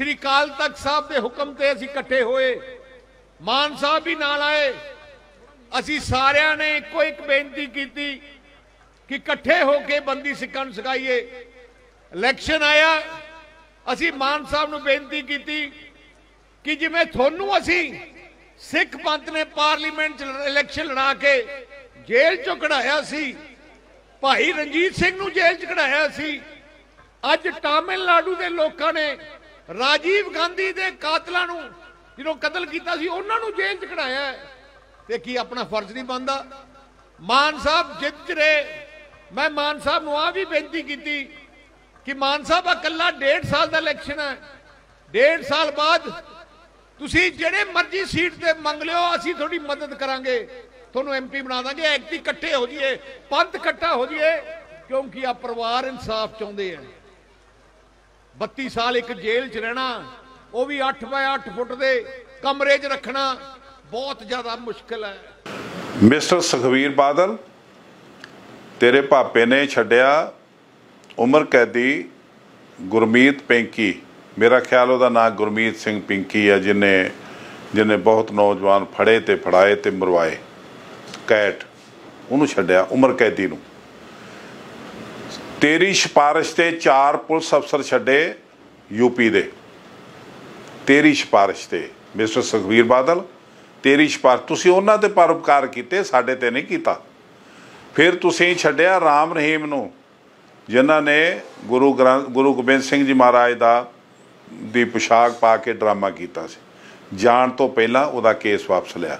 श्री अकाल तख्त साहब के हुक्म से असीं इकट्ठे होए, मान साहब भी नाल आए। असीं सारिਆਂ ने इको एक बेनती की कि इकट्ठे होके बंदी सिखां नूं सिखाईए। इलैक्शन आया, असीं मान साहब नूं बेनती की कि जिवें थोनू असीं सिख पंथ ने पार्लीमेंट च इलैक्शन लड़ा के जेल चों कढ़ाया सी, भाई रणजीत सिंह नूं जेल च कढ़ाया सी, अज तमिलनाडु के लोगों ने राजीव गांधी के कातलों नूं जिन्हों कतल किया सी उन्हां नूं जेल च कढ़ाया है, ते की अपना फर्ज नहीं बनता? मान साहब जिद च रहे। मैं मान साहब नूं आ भी बेनती की कि मान साहब अकला 1.5 साल का इलैक्शन है, 1.5 साल बाद तुसी जेड़े मर्जी सीट ते मंग लियो, असीं थोड़ी मदद करांगे, थोनू MP बना देंगे, एक्टी इकट्ठे हो जाइए, पंथ इकट्ठा हो जाइए, क्योंकि आ परिवार इंसाफ चाहते हैं। 32 साल एक जेल च रहना, वो भी 8 बाय 8 फुट के कमरे च रखना बहुत ज्यादा मुश्किल है। मिस्टर सुखबीर बादल, तेरे भापे ने छड्डिया उम्र कैदी गुरमीत पिंकी, मेरा ख्याल वह नाम गुरमीत सिंह पिंकी है, जिन्हें बहुत नौजवान फड़े तो फड़ाए तो मरवाए, कैट उन्होंने छड्डिया उम्र कैदी नूं। तेरी सिफारिश से 4 पुलिस अफसर छड्डे यूपी दे, तेरी सिफारिश से मिस्टर सुखबीर बादल, तेरी सिफारिश, तुसीं उन्हां ते परोपकार कीते, साडे ते नहीं कीता। फिर तुसीं छड्डिया राम रहीम नूं, जिन्हां ने गुरु गोबिंद सिंह जी महाराज दी पोशाक पा के ड्रामा कीता सी, जाण तो पहलां उहदा केस वापस लिया।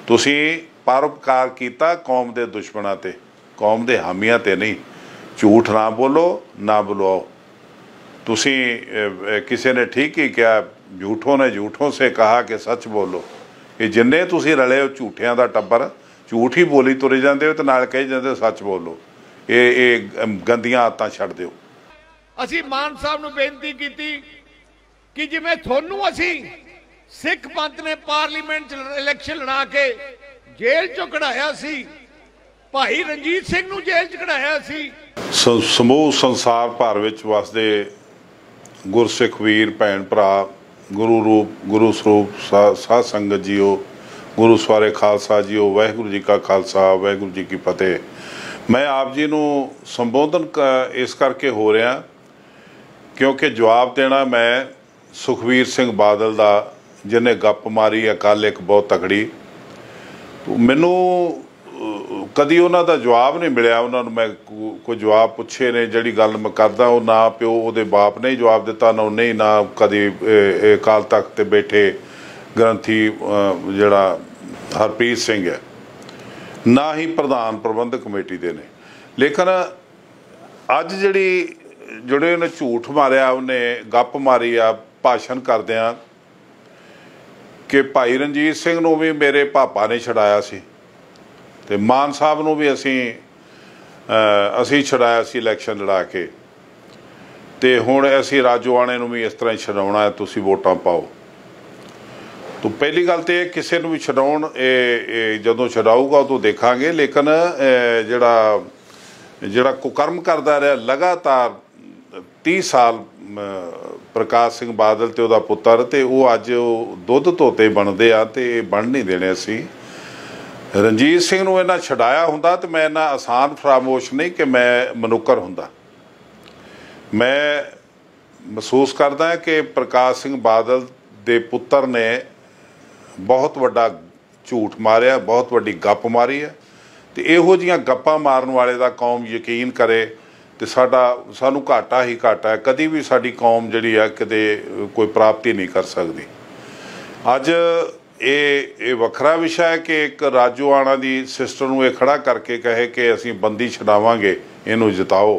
तुसीं परोपकार कीता कौम दे दुश्मनां ते, कौम दे हामियां ते नहीं। झूठ ना बोलो ना बुलाओ। तुसीं किसी ने ठीक ही किया, झूठों ने झूठों से कहा कि सच बोलो। ये जिन्ने तुसीं रले हो झूठियां दा टब्बर, झूठ ही बोली तुरे जांदे हो ते नाल कही जांदे सच बोलो। ये गंदियां आदतां छड्ड दिओ। असीं मान साहब नूं बेनती की कि जिवें थोनू असीं सिख पंथ ने पार्लीमेंट च इलैक्शन लड़ा के जेल चों कढ़ाया सी, भाई रणजीत सिंह नूं जेल च कढ़ाया सी। समूह संसार भर विच वसदे गुरसिख वीर भैन भरा, गुरु रूप गुरु स्वरूप साध संगत जीओ, गुरु सवारे खालसा जीओ, वाहिगुरू जी का खालसा वाहिगुरू जी की फतेह। मैं आप जी नूं संबोधन इस करके हो रहा क्योंकि जवाब देना मैं सुखबीर सिंह बादल दा, जिन्हें गप मारी अकाल एक बहुत तगड़ी, मैनू कदी उन्हां दा जवाब नहीं मिलिया। उन्होंने मैं कोई जवाब पुछे ने, जिहड़ी गल मैं करदा वो ना प्यो उहदे बाप ने ही जवाब दिता, ना उन्हें ना कदी अकाल तख्त ते बैठे ग्रंथी जिहड़ा हरप्रीत सिंह है, ना ही प्रधान प्रबंधक कमेटी दे ने। लेकिन अज जिहड़े उन्हें झूठ मारिया, उन्हें गप मारी आ भाषण करदिआं कि भाई रणजीत सिंह नूं भी मेरे पापा ने छड़ाया सी, ते मान साहब नूं भी असीं छड़ाया सी इलैक्शन लड़ा के, ते हुण असीं राजोआणे नूं भी इस तरह छड़ाउणा है, तुसीं वोटां पाओ। तो पहली गल तो किसी नूं भी छड़ाउण जदों छड़ाऊगा उदों देखांगे, लेकिन जिहड़ा कुकर्म करदा रहा लगातार 30 साल प्रकाश सिंह बादल ते उहदा पुत्तर, ते वो अज दुध धोते बनदे आ ते बन नहीं देने। असीं रणजीत सिंह नूं इन्हां छड़ाया हुंदा तो मैं इन्ना आसान फरामोश नहीं कि मैं मनुक्कर हुंदा। मैं महसूस करदा कि प्रकाश सिंह बादल दे पुत्तर ने बहुत वड्डा झूठ मारिया, बहुत वड्डी गप मारी है, तो इहो जिहियां गप्पां मारन वाले दा कौम यकीन करे तो सानू घाटा ही घाटा है। कदी भी साडी कौम जिहड़ी है किते कोई प्राप्ति नहीं कर सकती। अज ये वखरा विषय है कि एक राजोआणा दी सिस्टर नूं ये खड़ा करके कहे कि असीं बंदी छड़ावांगे, इहनूं जिताओ,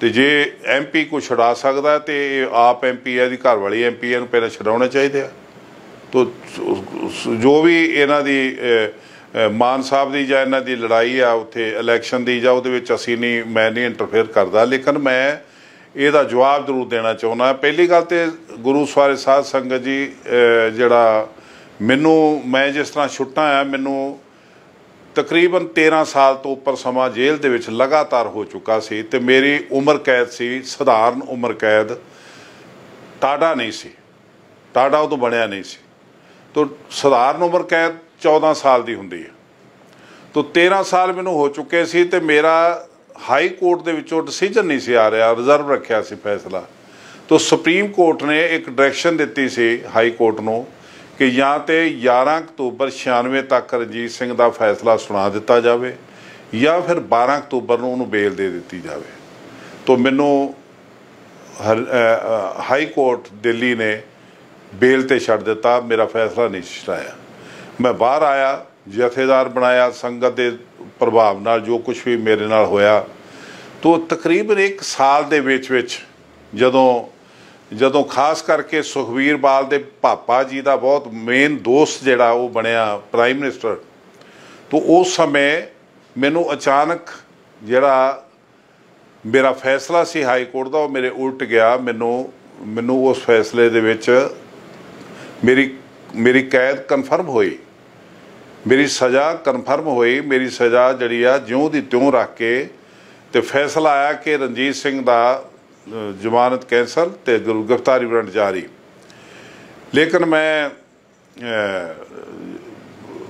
तो जे MP को छड़ा सकदा तो आप MP है, घर वाली MP इहनूं पहले छड़ाउणे चाहीदे आ। तो जो भी इन्हां दी मान साहब की जां इन्हां दी लड़ाई आ उत्थे इलैक्शन की जां उहदे विच असीं नहीं, मैं नहीं इंटरफेयर करदा, लेकिन मैं ਇਹਦਾ जवाब जरूर देना चाहुंदा। पहली गल तो गुरु सवारे साध संगत जी जिहड़ा मैं जिस तरह छुट्टा आ, मैनू तकरीबन 13 साल तो उपर समा जेल दे विच लगातार हो चुका सी, ते मेरी उम्र कैद सी, सधारण उम्र कैद टाडा नहीं सी, टाडा उदों बनया नहीं सी। तो साधारण उम्र कैद 14 साल की हुंदी है। तो 13 साल मैनूं हो चुके सी ते मेरा हाई कोर्ट दे विचों डिसीजन नहीं सी आ रहा, रिजर्व रखिया सी फैसला। तो सुप्रीम कोर्ट ने एक डायरैक्शन दित्ती सी हाई कोर्ट नूं कि या तो 11 अक्तूबर 96 तक रणजीत सिंह का फैसला सुना दिता जाए या फिर 12 अक्तूबर नूं उहनूं बेल दे दी जाए। तो मैनू हाई कोर्ट दिल्ली ने बेल ते छड्ड दिता, मेरा फैसला नहीं सुनाया। मैं बाहर आया, जथेदार बनाया, संगत के प्रभाव नाल जो कुछ भी मेरे नाल होया। तो तकरीबन 1 साल दे विच जदों खास करके सुखबीर बाल दे पापा जी का बहुत मेन दोस्त जिहड़ा वो बनया प्राइम मिनिस्टर, तो उस समय मैनू अचानक जिहड़ा मेरा फैसला सी हाई कोर्ट का वो मेरे उल्ट गया। मैनू उस फैसले दे विच मेरी कैद कन्फर्म हुई, मेरी सज़ा कन्फर्म हुई। मेरी सज़ा जिहड़ी आ ज्यों दी त्यों रख के ते फैसला आया कि रणजीत सिंह दा जमानत कैंसल ते गिरफ्तारी वारंट जारी। लेकिन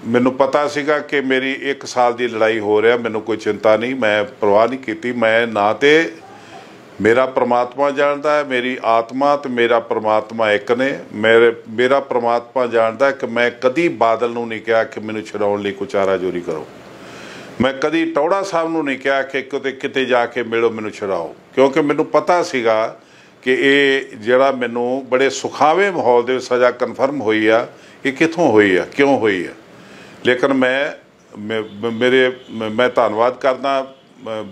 मैनू पता सीगा कि मेरी 1 साल की लड़ाई हो रहा, मैनू कोई चिंता नहीं, मैं परवाह नहीं की। मैं ना तो मेरा परमात्मा जानता है, मेरी आत्मा तो मेरा परमात्मा एक ने। मेरा परमात्मा जानता है कि मैं कदी बादल नूं नहीं कहा कि मैनू छुड़ाउण लई कोई चारा जोरी करो। मैं कदी टौड़ा साहब नूं नहीं कहा कि किते जाके मिलो मैनू छुड़ाओ, क्योंकि मैनू पता सीगा कि ये जिहड़ा मैनू बड़े सुखावे माहौल दे सज़ा कन्फर्म हुई आ, ये कित्थों हुई है, क्यों हुई है। लेकिन मैं धन्नवाद करदा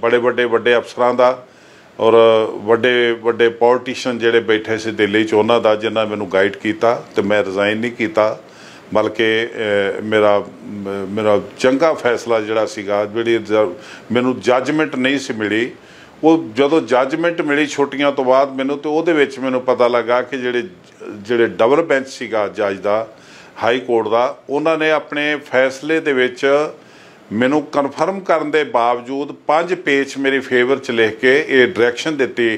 बड़े वड्डे अफसरां दा और वड्डे पॉलिटिशियन जिहड़े बैठे सी दिल्ली च उन्हां दा, जिन्हां मैनू गाइड किया। तो मैं रिजाइन नहीं किया, बल्कि मेरा चंगा फैसला जिहड़ा सीगा, जिहड़ी मैनू जजमेंट नहीं सी मिली, वो जदों जजमेंट मिली छुट्टियां तो बाद मैनू, तो उहदे विच मैनू पता लगा कि जिहड़े डबल बेंच सीगा जज दा हाई कोर्ट का, उन्होंने अपने फैसले दे विच मैनू कन्फर्म करने के बावजूद 5 पेज मेरी फेवर च लिख के ये डायरैक्शन दिती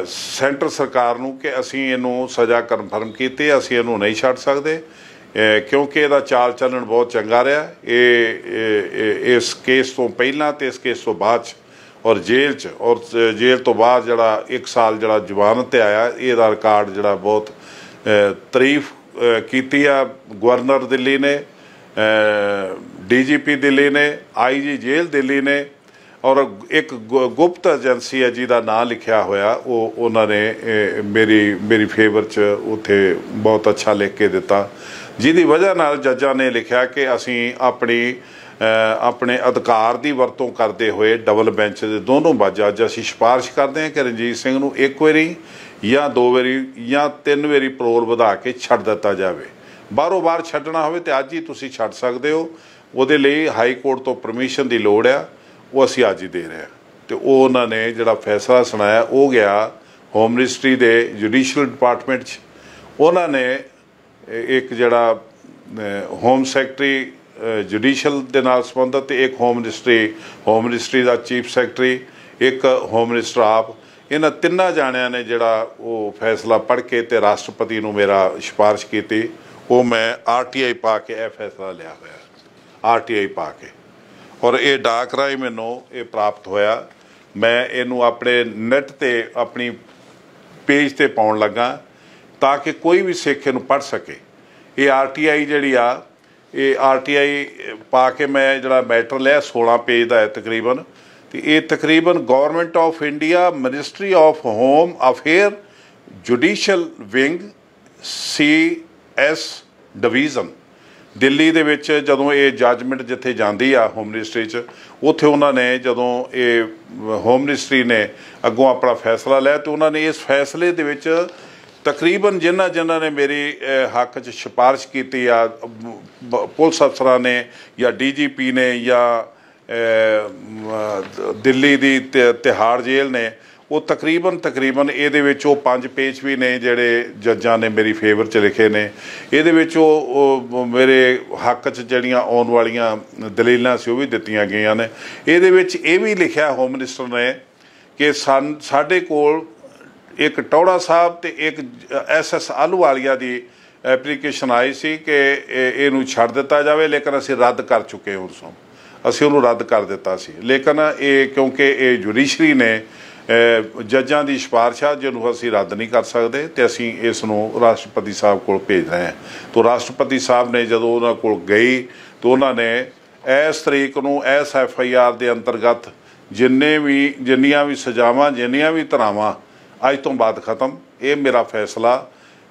सेंटर सरकार नूं कि असीं इहनूं सज़ा कन्फर्म कीती, असीं इहनूं नहीं छड्ड सकदे, क्योंकि इहदा चाल चलन बहुत चंगा रहा। इस केस तो पहलां ते इस केस तो बाद और जेल तो बाद जिहड़ा 1 साल जिहड़ा जमानत ते आया, इहदा रिकॉर्ड जिहड़ा बहुत तारीफ कीती आ गवर्नर दिल्ली ने, DGP दिल्ली ने, IG जेल दिल्ली ने, और एक गुप्त एजेंसी है जिहदा नाम लिखिया होया, वो उन्होंने मेरी फेवर च उत्थे बहुत अच्छा लिख के दिता, जिहदी वजह नाल जजां ने लिखिया कि असीं अपने अधिकार की वरतों करते हुए डबल बेंच के दोनों जज असीं सिफारिश करते हैं कि रणजीत सिंह नूं 1 वारी या 2 वारी या 3 वारी परोल वधा के छड्ड दिता जाए। बारों बार छड्डना होवे ते अज ही तुसीं छड्ड सकदे हो, उहदे लई हाई कोर्ट तो परमिशन की लोड़ आ, वो असीं अज ही दे रहे हैं। तो उन्होंने जिहड़ा फैसला सुनाया वो गया होम मिनिस्ट्री के जुडिशल डिपार्टमेंट च। उन्होंने एक जिहड़ा होम सैकटरी जुडिशल दे नाल संबंधित, एक होम मिनिस्ट्री का चीफ सैकटरी, एक होम मिनिस्टर आप, इन्हां 3 जाणिਆਂ ने जिहड़ा वो फैसला पढ़ के ते राष्ट्रपति नूं मेरा सिफारिश की, वो मैं RTI पा के यह फैसला लिया होया, RTI पा के, और ये डाक राही मैनू ये प्राप्त होया। मैं इनू अपने नैट ते अपनी पेज ते पाउण लगा ताकि कोई भी सिख इनू पढ़ सके। ये RTI जिहड़ी आ, ये RTI पा के मैं जिहड़ा मैटर लिया 16 पेज का है तकरीबन। तो ये तकरीबन government of India ministry of home affair judicial wing CS division Delhi दे विच जदों ये जजमेंट जिथे जाती आ होम मिनिस्ट्री च, उत्थे उन्होंने जदों ये होम मिनिस्ट्री ने अगों अपना फैसला लिया, तो उन्होंने इस फैसले दे विच तकरीबन जिन्हां ने मेरी हक च सिफारिश की, पुलिस अफसरां ने या DGP ने या दिल्ली दी तिहाड़ जेल ने, वो तकरीबन ये 5 पेज भी ने जिहड़े जजां ने मेरी फेवर च लिखे ने। ये मेरे हक च जिहड़ियां आउण वालियां दलीलां सी वो भी दित्तियां गईयां ने। ये भी लिखिया होम मिनिस्टर ने कि साडे कोल एक टौड़ा साहब ते एक SS आलूवालिया की एप्लीकेशन आई सी कि इनू छड़ दिता जाए, लेकिन असी रद्द कर चुके उसों, असी उन्होंने रद्द कर दिता सी। लेकिन ये क्योंकि ये जुडिशरी ने जजां की सिफारिश आ जिन्होंने असी रद्द नहीं कर सकते, तो असी इसनों राष्ट्रपति साहब को भेज रहे हैं। तो राष्ट्रपति साहब ने जो उन्होंने को गई तो उन्होंने इस तरीक नूं इस FIR के अंतर्गत जिन्नियां भी सजावां जिन्नियां भी धरावां अज तो बाद खत्म, ये मेरा फैसला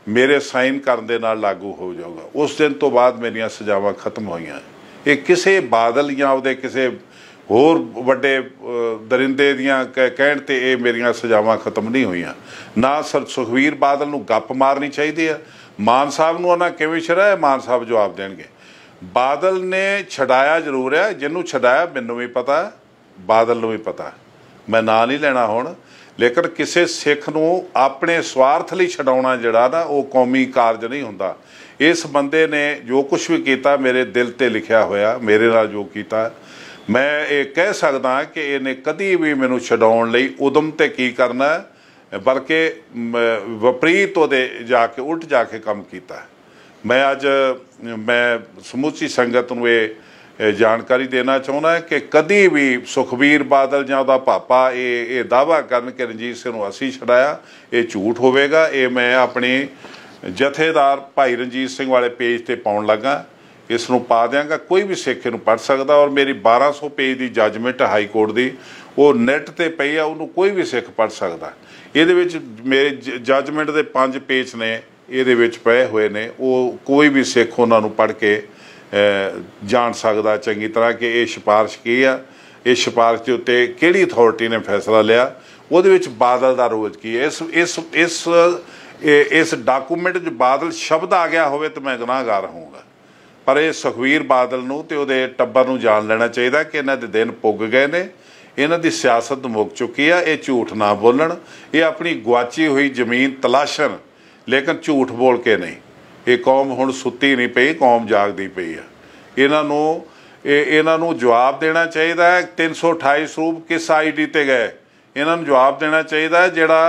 मेरे साइन करने दे नाल लागू हो जाऊगा। उस दिन तो बाद मेरियां सजावां खत्म होईयां। ये किसी बादल या उहदे किसी होर वड्डे दरिंदे दियां कहण ते ये मेरियां सजावां खत्म नहीं हुईयां। ना सर सुखबीर बादल नूं गप मारनी चाहिए है। मान साहब नूं उन्हां किवें छड़ाया, मान साहब जवाब देणगे। बादल ने छड़ाया जरूर है, जिन्हों छड़ाया मैनूं भी पता है, बादल नूं भी पता है, मैं ना नहीं लेना हुण। लेकिन किसी सिख नूं अपने स्वार्थ लई छडाउणा जिहड़ा ना वो कौमी कारज नहीं हुंदा। इस बंदे ने जो कुछ भी किया मेरे दिल ते लिखिया होया, मेरे नाल जो किया मैं ये कह सकदा कि इहने कदी भी मैनूं छडाउण लई उदम ते की करना है, बल्कि विपरीत उहदे जाके उल्ट जाके काम कीता है। मैं समूची संगत नूं ये जानकारी देना चाहुंदा है कि कदी भी सुखबीर बादल जां उहदा पापा ये दावा करन कि रणजीत सिंह नूं असीं छड़ाया, ये झूठ होवेगा। ये मैं अपनी जथेदार भाई रणजीत सिंह वाले पेज ते पाउण लगा, इसनूं पा देंगा, कोई भी सिख इहनूं पढ़ सकदा। और मेरी 1200 पेज की जजमेंट हाई कोर्ट की वो नैट ते पई आ, उहनूं कोई भी सिख पढ़ सकदा। इहदे विच मेरे जजमेंट के 5 पेज ने ਇਹਦੇ ਵਿੱਚ ਪਏ ਹੋਏ ਨੇ, ਉਹ ਕੋਈ ਵੀ ਸਿੱਖ ਉਹਨਾਂ ਨੂੰ ਪੜ੍ਹ ਕੇ ਜਾਣ ਸਕਦਾ ਚੰਗੀ ਤਰ੍ਹਾਂ ਕਿ ਇਹ ਸਿਫਾਰਿਸ਼ ਕੀ ਆ, ਇਹ ਸਿਫਾਰਿਸ਼ ਦੇ ਉੱਤੇ ਕਿਹੜੀ ਅਥਾਰਟੀ ਨੇ ਫੈਸਲਾ ਲਿਆ, ਉਹਦੇ ਵਿੱਚ ਬਾਦਲ ਦਾ ਰੋਲ ਕੀ ਹੈ। ਇਸ ਡਾਕੂਮੈਂਟ 'ਚ ਬਾਦਲ ਸ਼ਬਦ ਆ ਗਿਆ ਹੋਵੇ ਤਾਂ ਮੈਂ ਗੁਨਾਹਗਾਰ ਹੋਊਂਗਾ। ਪਰ ਇਹ ਸੁਖਬੀਰ ਬਾਦਲ ਨੂੰ ਤੇ ਉਹਦੇ ਟੱਬਰ ਨੂੰ ਜਾਣ ਲੈਣਾ ਚਾਹੀਦਾ ਕਿ ਇਹਨਾਂ ਦੇ ਦਿਨ ਪੁੱਗ ਗਏ ਨੇ, ਇਹਨਾਂ ਦੀ ਸਿਆਸਤ ਮੁੱਕ ਚੁੱਕੀ ਆ। ਇਹ ਝੂਠ ਨਾ ਬੋਲਣ, ਇਹ ਆਪਣੀ ਗੁਆਚੀ ਹੋਈ ਜ਼ਮੀਨ ਤਲਾਸ਼ਣ, लेकिन झूठ बोल के नहीं। ये कौम हुण सुत्ती नहीं पई, कौम जागदी पई है। इन्हां नूं जवाब देना चाहिए है। 328 ਸਰੂਪ किस ID ते गए, इन्हां नूं जवाब देना चाहिए है। जिहड़ा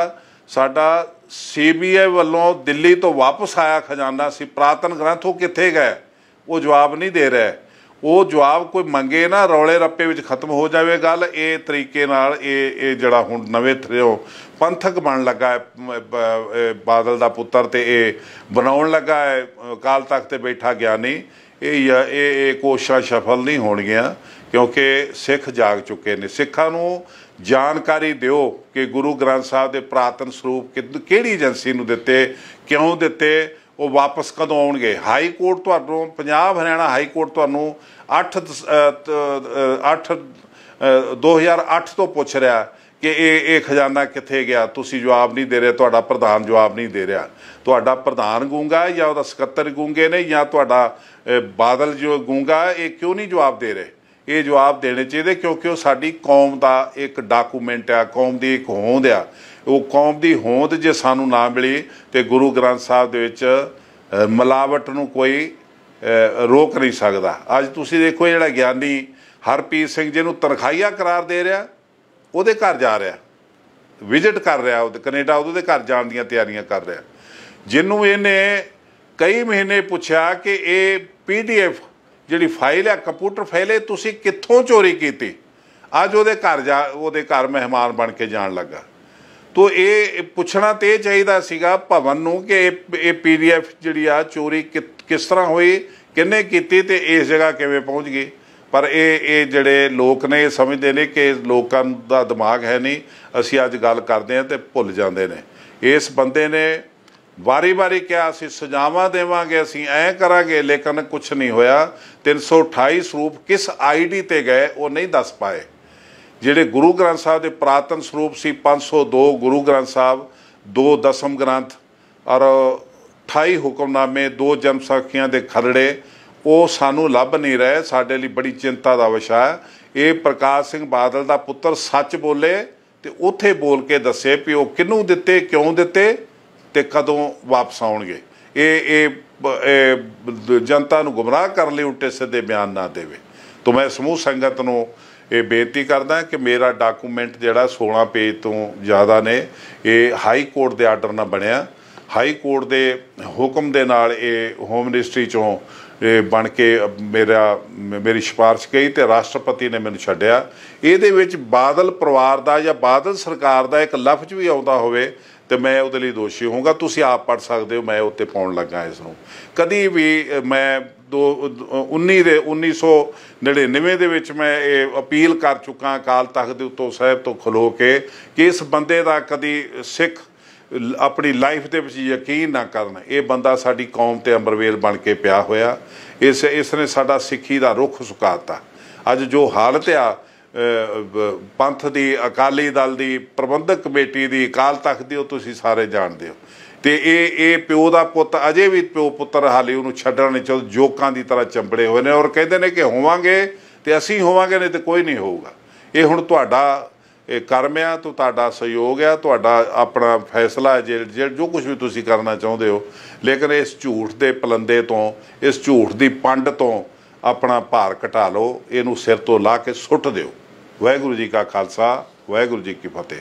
साडा CBI वालों दिल्ली तो वापस आया खजाना सी, पुरातन ग्रंथ, वो कित्थे गए? वो जवाब नहीं दे रहे। वो जवाब कोई मंगे ना, रौले रप्पे विच खत्म हो जाए गल। ये तरीके नाल ये जिहड़ा हुण नवें थरों पंथक बन लगा है बादल दा पुत्तर, ते ये बनाउण लगा है अकाल तख्त ते बैठा ज्ञानी। ये कोशिशां सफल नहीं होणगीਆਂ क्योंकि सिख जाग चुके ने। सिखां नूं जानकारी दिओ कि गुरु ग्रंथ साहब के पुरातन सरूप किहड़ी एजेंसी नूं दित्ते, क्यों दित्ते, वो वापस कदों आउणगे। हाई कोर्ट तुहानूं पंजाब हरियाणा हाई कोर्ट तुहानूं 2008 तो पुछ रहा कि ये खजाना कित्थे गया, तुसीं जवाब नहीं दे रहे, तुहाडा प्रधान जवाब नहीं दे रहा। तुहाडा प्रधान गूंगा या उहदा सकत्तर गूंगे ने या तुहाडा बादल जो गूंगा, ये क्यों नहीं जवाब दे रहे? ये जवाब देने चाहिए क्योंकि वो साडी कौम का एक डाकूमेंट आ, कौम की एक होंद आ। वो कौम की होंद जे सानू ना मिली तो गुरु ग्रंथ साहब दे विच मिलावट नूं कोई रोक नहीं सकता। अज तुसीं देखो जिहड़ा ज्ञानी हरप्रीत सिंह जिन्हों तनखाहिया करार दे रहा, उहदे घर जा रहा, विजिट कर रहा, कनेडा उहदे घर जाण दीयां तैयारियां कर रहा। जिन्हों इहने कई महीने पूछा कि ये PDF जिहड़ी फाइल है, कंप्यूटर फाइल है, तुसीं कित्थों चोरी कीती, अज उहदे घर मेहमान बन के जाण लगा। तो ये पुछना तो यह चाहिए सीगा भवन नूं कि ये PDF जिहड़ी आ चोरी किस तरह हुई, किन्ने कीती ते इस जगह किवें पहुँच गई। पर ये जिहड़े लोग ने समझते हैं कि लोगों का दिमाग है नहीं, असीं अज गल करते हैं तो भुल जाते हैं। इस बंदे ने वारी वारी कहा असीं सजावां देवांगे, असीं ऐ करांगे, लेकिन कुछ नहीं होया। 328 ਸਰੂਪ किस ID ते गए वो नहीं दस पाए। ਜਿਹੜੇ ਗੁਰੂ ਗ੍ਰੰਥ ਸਾਹਿਬ ਦੇ ਪੁਰਾਤਨ ਸਰੂਪ ਸੀ 502 ਗੁਰੂ ਗ੍ਰੰਥ ਸਾਹਿਬ, 2 ਦਸਮ ਗ੍ਰੰਥ ਔਰ 28 ਹੁਕਮਨਾਮੇ, 2 ਜਨਮ ਸਾਖੀਆਂ ਦੇ ਖਰੜੇ, ਉਹ ਸਾਨੂੰ ਲੱਭ ਨਹੀਂ ਰਹੇ। ਸਾਡੇ ਲਈ ਬੜੀ ਚਿੰਤਾ ਦਾ ਵਿਸ਼ਾ ਹੈ। ਇਹ ਪ੍ਰਕਾਸ਼ ਸਿੰਘ ਬਾਦਲ ਦਾ ਪੁੱਤਰ ਸੱਚ ਬੋਲੇ ਤੇ ਉੱਥੇ ਬੋਲ ਕੇ ਦੱਸੇ ਵੀ ਉਹ ਕਿਹਨੂੰ ਦਿੱਤੇ, ਕਿਉਂ ਦਿੱਤੇ ਤੇ ਕਦੋਂ ਵਾਪਸ ਆਉਣਗੇ। ਇਹ जनता ਨੂੰ ਗੁੰਮਰਾਹ ਕਰਨ ਲਈ ਉਲਟੇ ਸਿੱਧੇ ਬਿਆਨ ਨਾ ਦੇਵੇ। तो मैं समूह संगत ਨੂੰ ਇਹ ਬੇਨਤੀ ਕਰਦਾ ਕਿ ਮੇਰਾ ਡਾਕੂਮੈਂਟ ਜਿਹੜਾ 16 ਪੇਜ ਤੋਂ ਜ਼ਿਆਦਾ ਨੇ, ਇਹ ਹਾਈ ਕੋਰਟ ਦੇ ਆਰਡਰ ਨਾਲ ਬਣਿਆ। ਹਾਈ ਕੋਰਟ ਦੇ ਹੁਕਮ ਦੇ ਨਾਲ ਇਹ ਹੋਮ ਮਿਨਿਸਟਰੀ ਚੋਂ ਬਣ ਕੇ ਮੇਰੀ ਸਿਫਾਰਿਸ਼ ਗਈ ਤੇ ਰਾਸ਼ਟਰਪਤੀ ਨੇ ਮੈਨੂੰ ਛੱਡਿਆ। ਇਹਦੇ ਵਿੱਚ ਬਾਦਲ ਪਰਿਵਾਰ ਦਾ ਜਾਂ ਬਾਦਲ ਸਰਕਾਰ ਦਾ ਇੱਕ ਲਫ਼ਜ਼ ਵੀ ਆਉਂਦਾ ਹੋਵੇ ਤੇ ਮੈਂ ਉਹਦੇ ਲਈ ਦੋਸ਼ੀ ਹੋਊਂਗਾ। ਤੁਸੀਂ ਆਪ ਪੜ੍ਹ ਸਕਦੇ ਹੋ, ਮੈਂ ਉੱਤੇ ਪਾਉਣ ਲੱਗਾ ਇਸ ਨੂੰ। ਕਦੀ ਵੀ ਮੈਂ 1999 ਦੇ ਵਿੱਚ ਮੈਂ ਇਹ ਅਪੀਲ ਕਰ ਚੁੱਕਾ ਅਕਾਲ ਤਖ਼ਤ ਦੇ ਉੱਤੋਂ ਸਾਹਿਬ ਤੋਂ ਖਲੋ ਕੇ ਕਿ ਇਸ ਬੰਦੇ ਦਾ ਕਦੀ ਸਿੱਖ ਆਪਣੀ ਲਾਈਫ ਦੇ ਵਿੱਚ ਯਕੀਨ ਨਾ ਕਰਨ। ਇਹ ਬੰਦਾ ਸਾਡੀ ਕੌਮ ਤੇ ਅੰਬਰਵੇਲ ਬਣ ਕੇ ਪਿਆ ਹੋਇਆ। ਇਸ ਨੇ ਸਾਡਾ ਸਿੱਖੀ ਦਾ ਰੁੱਖ ਸੁਕਾਤਾ। ਅੱਜ ਜੋ ਹਾਲਤ ਆ ਪੰਥ ਦੀ, ਅਕਾਲੀ ਦਲ ਦੀ, ਪ੍ਰਬੰਧਕ ਕਮੇਟੀ ਦੀ, ਅਕਾਲ ਤਖ਼ਤ ਦੀ, ਉਹ ਤੁਸੀਂ ਸਾਰੇ ਜਾਣਦੇ ਹੋ। ਤੇ ਇਹ ਪਿਓ ਦਾ ਪੁੱਤ ਅਜੇ ਵੀ ਪਿਓ ਪੁੱਤਰ ਹਾਲੇ ਉਹਨੂੰ ਛੱਡਣ ਨਹੀਂ ਚਾਹੁੰਦੇ, ਜੋਕਾਂ ਦੀ ਤਰ੍ਹਾਂ ਚੰਬੜੇ ਹੋਏ ਨੇ ਔਰ ਕਹਿੰਦੇ ਨੇ ਕਿ ਹੋਵਾਂਗੇ ਤੇ ਅਸੀਂ ਹੋਵਾਂਗੇ, ਨਹੀਂ ਤੇ ਕੋਈ ਨਹੀਂ ਹੋਊਗਾ। ਇਹ ਹੁਣ ਤੁਹਾਡਾ ਇਹ ਕਰਮ ਆ, ਤੁਹਾਡਾ ਸਹਿਯੋਗ ਆ, ਤੁਹਾਡਾ ਆਪਣਾ ਫੈਸਲਾ ਜੋ ਕੁਝ ਵੀ ਤੁਸੀਂ ਕਰਨਾ ਚਾਹੁੰਦੇ ਹੋ। ਲੇਕਿਨ ਇਸ ਝੂਠ ਦੇ ਪਲੰਦੇ ਤੋਂ, ਇਸ ਝੂਠ ਦੀ ਪੰਡ ਤੋਂ ਆਪਣਾ ਭਾਰ ਘਟਾ ਲਓ, ਇਹਨੂੰ ਸਿਰ ਤੋਂ ਲਾ ਕੇ ਸੁੱਟ ਦਿਓ। ਵਾਹਿਗੁਰੂ ਜੀ ਕਾ ਖਾਲਸਾ, ਵਾਹਿਗੁਰੂ ਜੀ ਕੀ ਫਤਿਹ।